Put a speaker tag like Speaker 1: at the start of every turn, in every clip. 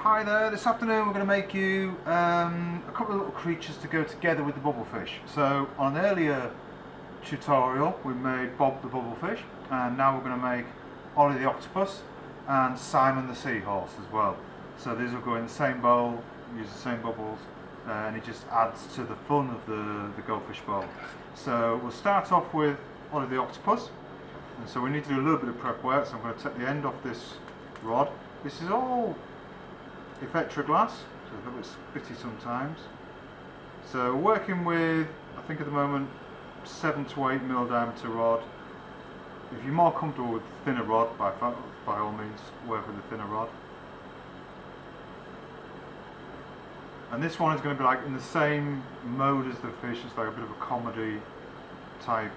Speaker 1: Hi there, this afternoon we're going to make you a couple of little creatures to go together with the bubblefish. So on an earlier tutorial we made Bob the bubblefish, and now we're going to make Olly the Octopus and Simon the Seahorse as well. So these will go in the same bowl, use the same bubbles, and it just adds to the fun of the goldfish bowl. So we'll start off with Olly the Octopus, and so we need to do a little bit of prep work. So I'm going to take the end off this rod. This is all Effectra glass, so a little bit spitty sometimes. So working with, I think at the moment, 7 to 8 mil diameter rod. If you're more comfortable with thinner rod, by all means work with a thinner rod. And this one is going to be like in the same mode as the fish. It's like a bit of a comedy type,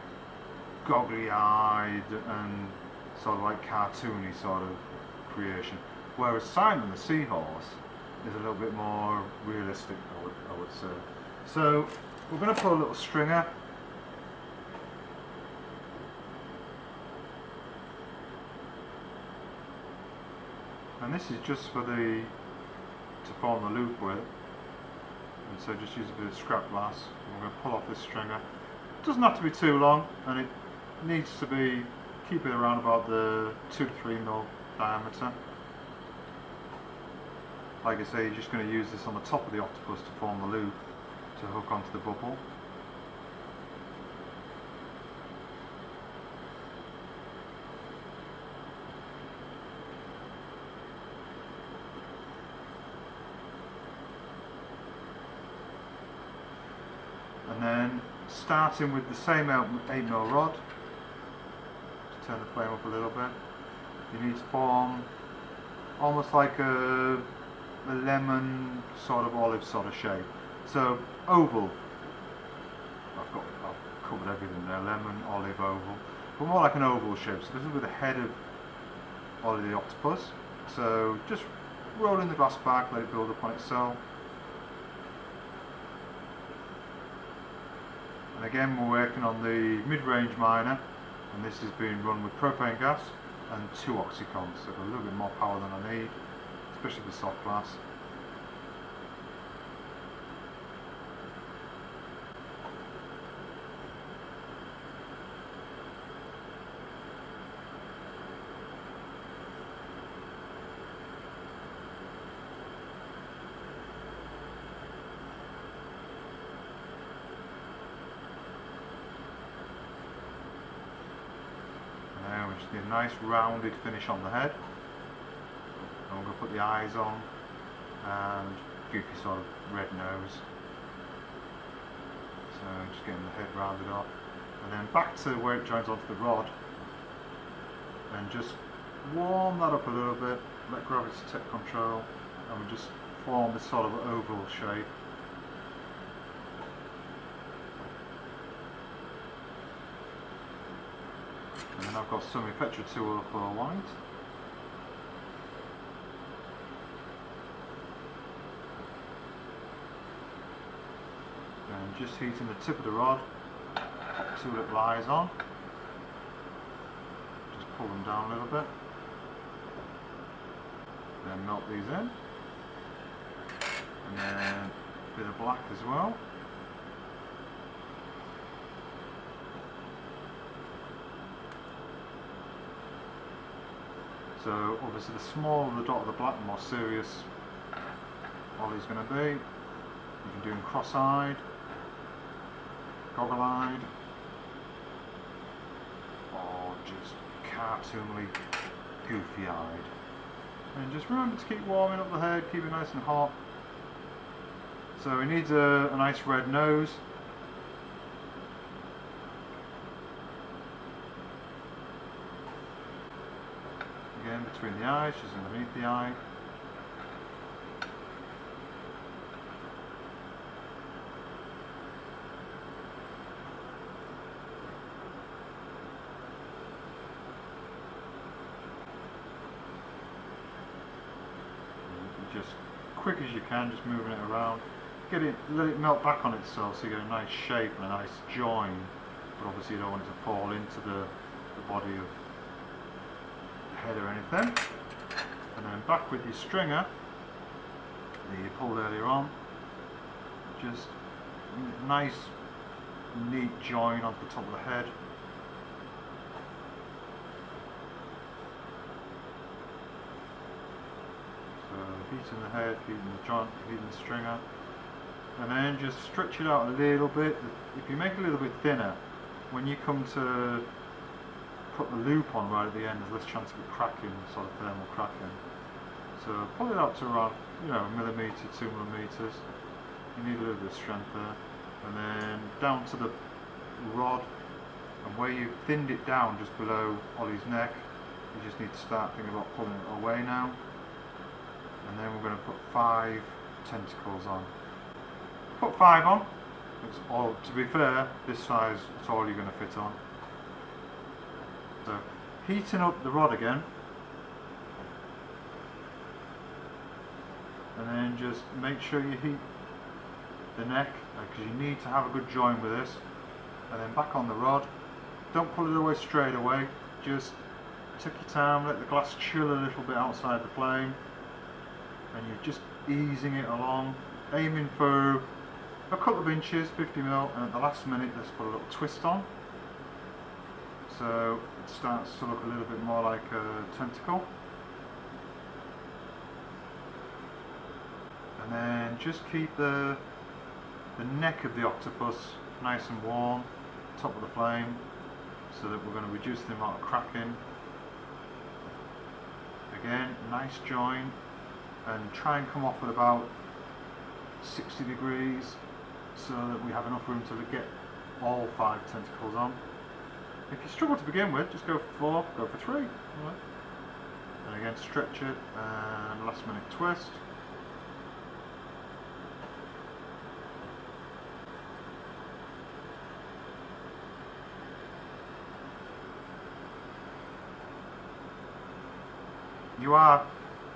Speaker 1: goggly eyed and sort of like cartoony sort of creation. Whereas Simon the Seahorse is a little bit more realistic, I would say. So we're going to put a little stringer. And this is just for to form the loop with. And so just use a bit of scrap glass. And we're going to pull off this stringer. It doesn't have to be too long, and it needs to keep it around about the 2 to 3 mil diameter. Like I say, you're just going to use this on the top of the octopus to form the loop to hook onto the bubble. And then starting with the same 8mm rod, just turn the flame up a little bit, you need to form almost like a lemon sort of olive sort of shape. So oval, I've covered everything there, lemon, olive, oval, but more like an oval shape. So this is with the head of Olly the Octopus. So just roll in the glass back, let it build up on itself. And again we're working on the mid-range miner, and this is being run with propane gas and 2 oxycons, so a little bit more power than I need, especially with soft glass. Now we just need a nice rounded finish on the head. And we're going to put the eyes on and goofy sort of red nose. So just getting the head rounded off, and then back to where it joins onto the rod, and just warm that up a little bit, let gravity take control, and we just form this sort of oval shape. And then I've got some Effectra 204 white. And just heating the tip of the rod, pop 2 little eyes on. Just pull them down a little bit. Then melt these in. And then a bit of black as well. So obviously the smaller the dot of the black, the more serious Olly's going to be. You can do them cross-eyed, goggle-eyed, or just cartoonily goofy-eyed. And just remember to keep warming up the head, keep it nice and hot. So it needs a nice red nose. Again, between the eyes, just underneath the eye. Just quick as you can, just moving it around. Let it melt back on itself so you get a nice shape and a nice join, but obviously you don't want it to fall into the body of the head or anything. And then back with your stringer, that you pulled earlier on. Just nice, neat join onto the top of the head. So heating the head, heating the joint, heating the stringer, and then just stretch it out a little bit. If you make it a little bit thinner, when you come to put the loop on right at the end, there's less chance of it cracking, sort of thermal cracking. So pull it up to around, a millimetre, 2 millimetres. You need a little bit of strength there, and then down to the rod, and where you've thinned it down just below Olly's neck, you just need to start thinking about pulling it away now. And then we're going to put 5 tentacles on. Put 5 on. It's all, to be fair, this size is all you're going to fit on. So heating up the rod again, and then just make sure you heat the neck, because you need to have a good join with this. And then back on the rod. Don't pull it away straight away, just take your time, let the glass chill a little bit outside the flame, and you're just easing it along, aiming for a couple of inches, 50mm, and at the last minute let's put a little twist on, so it starts to look a little bit more like a tentacle. And then just keep the neck of the octopus nice and warm, top of the flame, so that we're going to reduce the amount of cracking. Again, nice join, and try and come off at about 60 degrees so that we have enough room to get all 5 tentacles on. If you struggle to begin with, just go for 4, go for 3. Right. And again, stretch it, and last minute twist. You are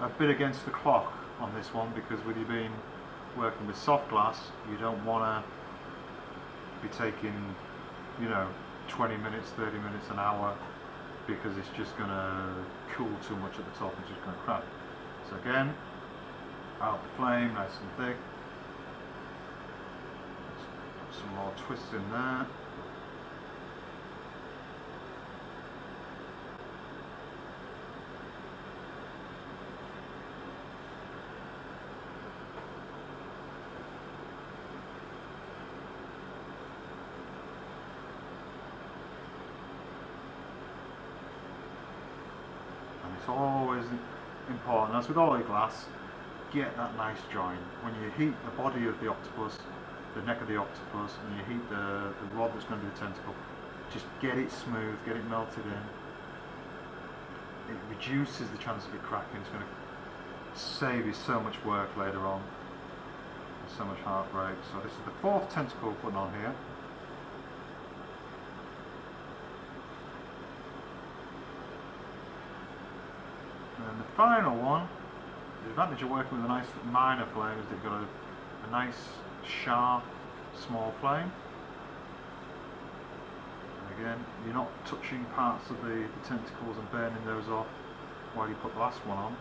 Speaker 1: a bit against the clock on this one, because with you being working with soft glass, you don't want to be taking 20 minutes, 30 minutes, an hour, because it's just going to cool too much at the top and it's just going to crack. So again, out the flame, nice and thick. Let's put some more twists in there. It's always important, as with all your glass, get that nice join. When you heat the body of the octopus, the neck of the octopus, and you heat the rod that's going to be the tentacle, just get it smooth, get it melted in. It reduces the chance of it cracking. It's going to save you so much work later on, and so much heartbreak. So this is the 4th tentacle putting on here. And the final one, the advantage of working with a nice minor flame is they've got a nice, sharp, small flame. And again, you're not touching parts of the tentacles and burning those off while you put the last one on.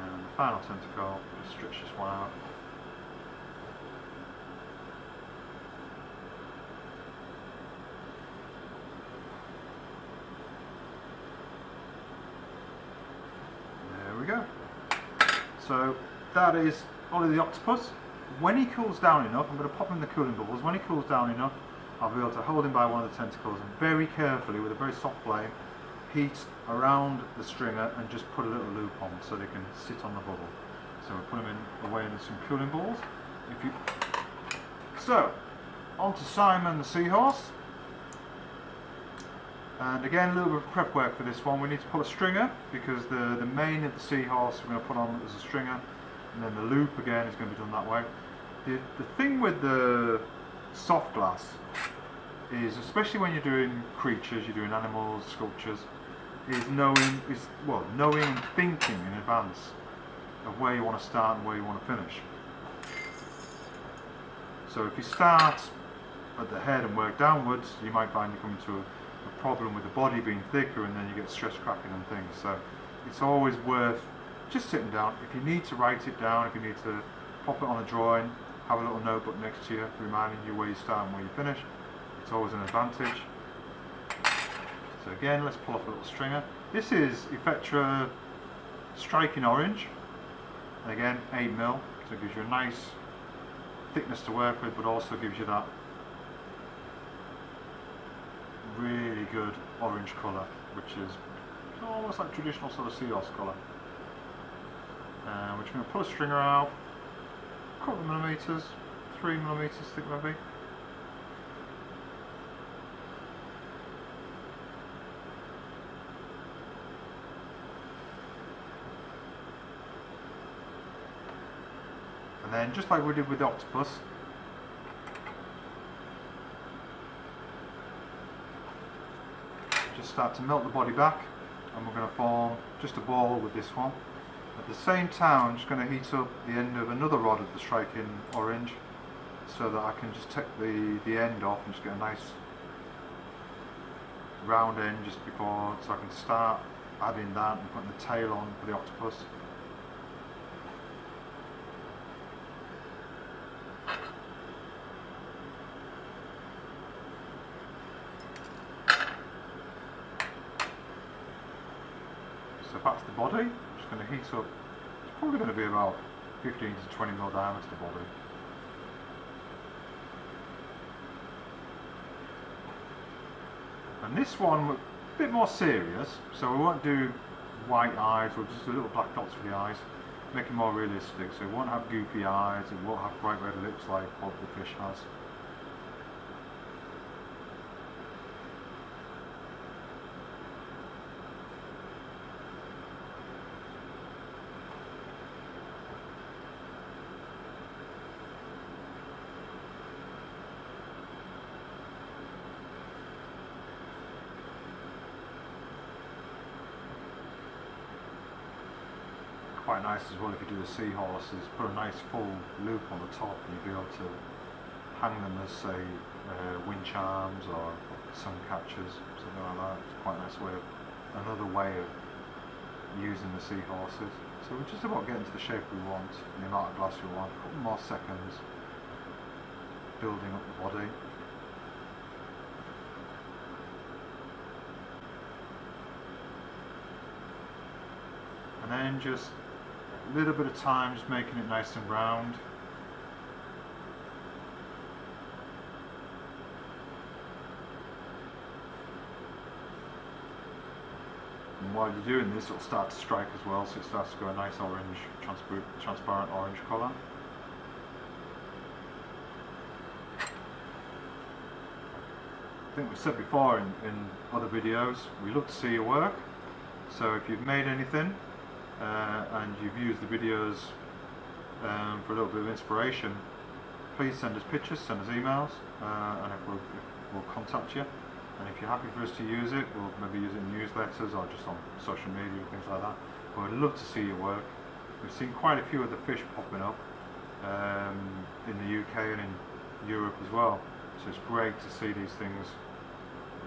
Speaker 1: And the final tentacle, just stretch this one out. Go. So that is Olly the Octopus. When he cools down enough, I'm going to pop in the cooling bubbles. When he cools down enough, I'll be able to hold him by one of the tentacles and very carefully, with a very soft flame, heat around the stringer and just put a little loop on so they can sit on the bubble. So we'll put them away in some cooling balls. So, on to Simon the Seahorse. And again, a little bit of prep work for this one. We need to pull a stringer, because the mane of the seahorse we're going to put on as a stringer, and then the loop again is going to be done that way. The thing with the soft glass is, especially when you're doing creatures, you're doing animals, sculptures, is knowing and thinking in advance of where you want to start and where you want to finish. So if you start at the head and work downwards, you might find you come to a problem with the body being thicker, and then you get stress cracking and things. So it's always worth just sitting down. If you need to write it down, if you need to pop it on a drawing, have a little notebook next to you reminding you where you start and where you finish. It's always an advantage. So again, let's pull off a little stringer. This is Effectra Striking Orange, and again 8mm, so it gives you a nice thickness to work with, but also gives you that really good orange colour, which is almost like traditional sort of seahorse colour. We're just going to pull a stringer out, a couple of millimetres, 3mm thick maybe. And then, just like we did with the octopus, just start to melt the body back, and we're going to form just a ball with this one. At the same time, I'm just going to heat up the end of another rod of the striking orange, so that I can just take the end off and just get a nice round end just before, so I can start adding that and putting the tail on for the octopus. So that's the body. I'm just going to heat up. It's probably going to be about 15 to 20mm diameter body. And this one, a bit more serious, so we won't do white eyes, we'll just do little black dots for the eyes, make it more realistic. So it won't have goofy eyes, it won't have bright red lips like Bob the fish has. Quite nice as well if you do the seahorses, put a nice full loop on the top and you'll be able to hang them as, say, wind charms or sun catchers, something like that. It's quite a nice way of, another way of using the seahorses. So we're just about getting to the shape we want and the amount of glass we want. A couple more seconds building up the body. And then just a little bit of time just making it nice and round. And while you're doing this, it'll start to strike as well, so it starts to go a nice orange, transparent orange colour. I think we've said before in other videos, we love to see your work. So if you've made anything, and you've used the videos for a little bit of inspiration, please send us pictures, send us emails, and we'll contact you. And if you're happy for us to use it, we'll maybe use it in newsletters or just on social media and things like that. But we'd love to see your work. We've seen quite a few of the fish popping up in the UK and in Europe as well. So it's great to see these things.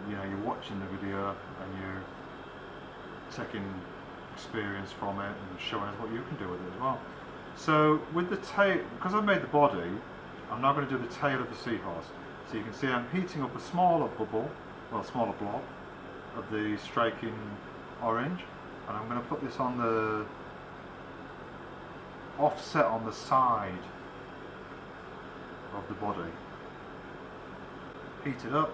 Speaker 1: You know, you're watching the video and you're taking experience from it and showing us what you can do with it as well. So with the tail, because I've made the body, I'm now going to do the tail of the seahorse. So you can see I'm heating up a smaller bubble, well, a smaller blob of the striking orange, and I'm going to put this on the offset on the side of the body. Heat it up,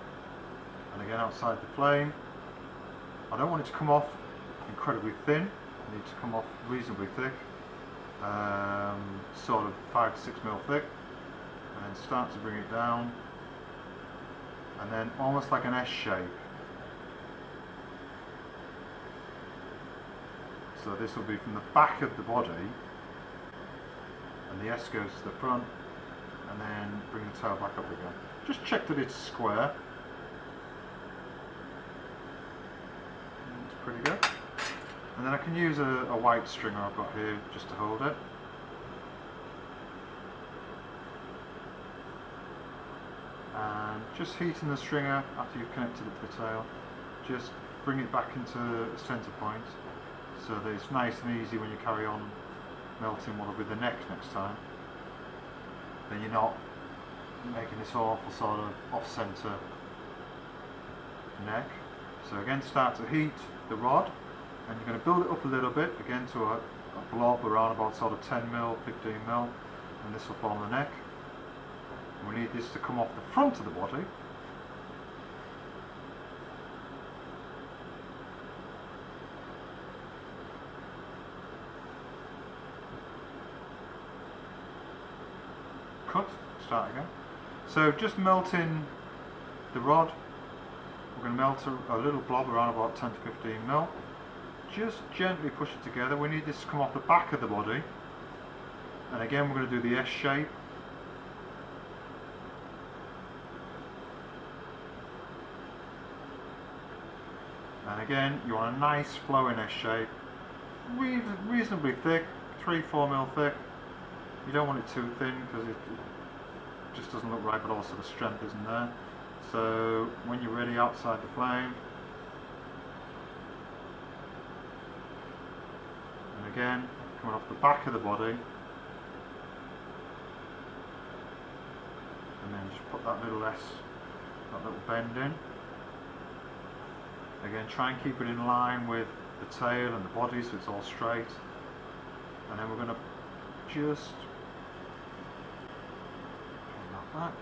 Speaker 1: and again outside the flame. I don't want it to come off incredibly thin, it needs to come off reasonably thick, sort of 5 to 6mm thick, and then start to bring it down, and then almost like an S shape. So this will be from the back of the body, and the S goes to the front, and then bring the tail back up again. Just check that it's square. It's pretty good. And then I can use a white stringer I've got here just to hold it. And just heating the stringer after you've connected it to the tail. just bring it back into the centre point so that it's nice and easy when you carry on melting water with the neck next time. Then you're not making this awful sort of off-centre neck. So again, start to heat the rod, and you're going to build it up a little bit again to a blob around about sort of 10mm, 15mm, and this will form the neck. And we need this to come off the front of the body. Cut, start again. So just melting the rod, we're going to melt a little blob around about 10 to 15mm. Just gently push it together. We need this to come off the back of the body, and again we're going to do the S shape. And again you want a nice flowing S shape, reasonably thick, 3-4mm thick. You don't want it too thin because it just doesn't look right, but also the strength isn't there. So when you're ready, outside the flame, and again coming off the back of the body, and then just put that little S, that little bend in. Again, try and keep it in line with the tail and the body so it's all straight. And then we're going to just like that.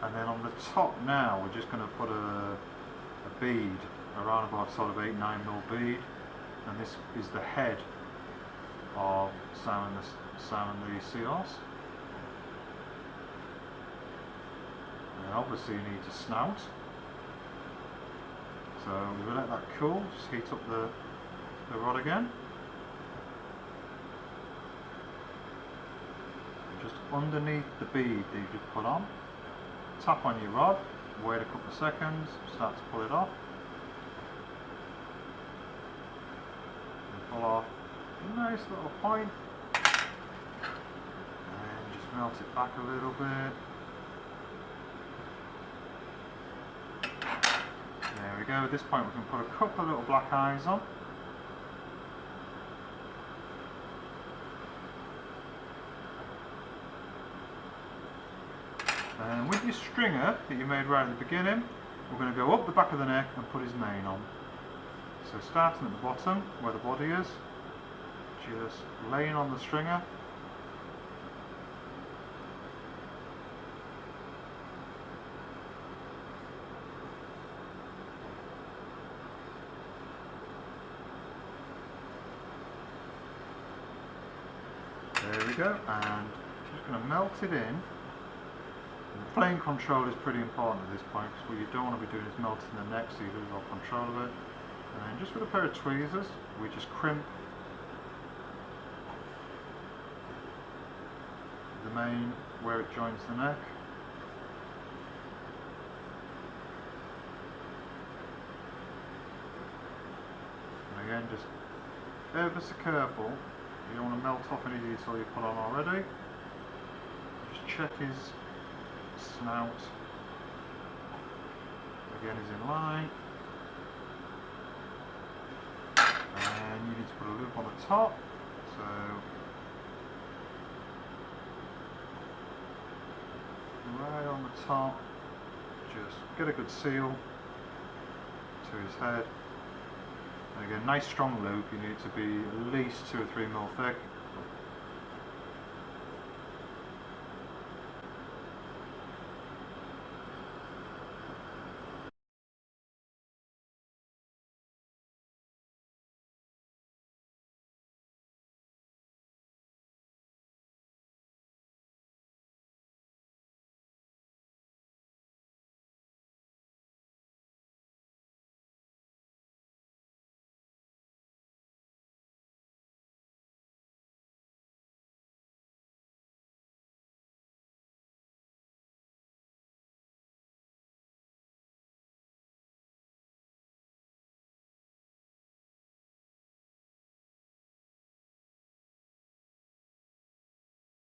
Speaker 1: And then on the top now we're just going to put a bead, around about sort of 8-9mm bead, and this is the head of Simon the Seahorse. And obviously you need to snout. So we'll let that cool, just heat up the rod again. And just underneath the bead that you just put on, tap on your rod, wait a couple of seconds, start to pull it off. And pull off a nice little point. And just melt it back a little bit. There we go. At this point we can put a couple of little black eyes on. And with your stringer that you made right at the beginning, we're going to go up the back of the neck and put his mane on. So starting at the bottom where the body is, just laying on the stringer. There we go, and just going to melt it in. And the flame control is pretty important at this point, because what you don't want to be doing is melting the neck so you lose all control of it. And then just with a pair of tweezers, we just crimp the mane where it joins the neck. And again, just ever so careful. You don't want to melt off any detail you put on already. Just check his snout. Again, is in line. And you need to put a loop on the top. So right on the top, just get a good seal to his head. And again, nice strong loop. You need it to be at least 2 or 3mm thick.